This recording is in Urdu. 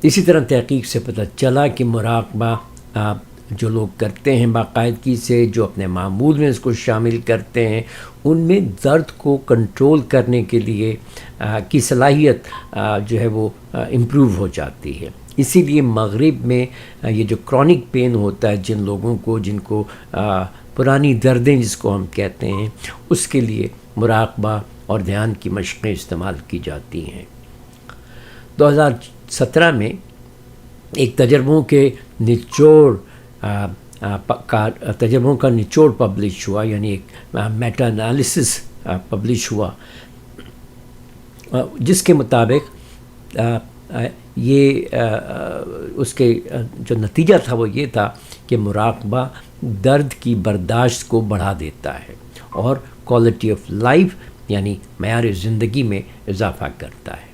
اسی طرح تحقیق سے پتہ چلا کہ مراقبہ جو لوگ کرتے ہیں باقاعدگی سے، جو اپنے معمول میں اس کو شامل کرتے ہیں، ان میں درد کو کنٹرول کرنے کے لیے کی صلاحیت جو ہے وہ امپروو ہو جاتی ہے۔ اسی لیے مغرب میں یہ جو کرونک پین ہوتا ہے جن لوگوں کو، جن کو پرانی دردیں جس کو ہم کہتے ہیں، اس کے لیے مراقبہ اور دھیان کی مشقیں استعمال کی جاتی ہیں۔ 2017 میں ایک تجربوں کا نچوڑ پبلش ہوا، یعنی ایک میٹا انالیسس پبلش ہوا، جس کے مطابق یہ اس کے جو نتیجہ تھا وہ یہ تھا کہ مراقبہ درد کی برداشت کو بڑھا دیتا ہے اور کوالٹی آف لائف یعنی معیار زندگی میں اضافہ کرتا ہے۔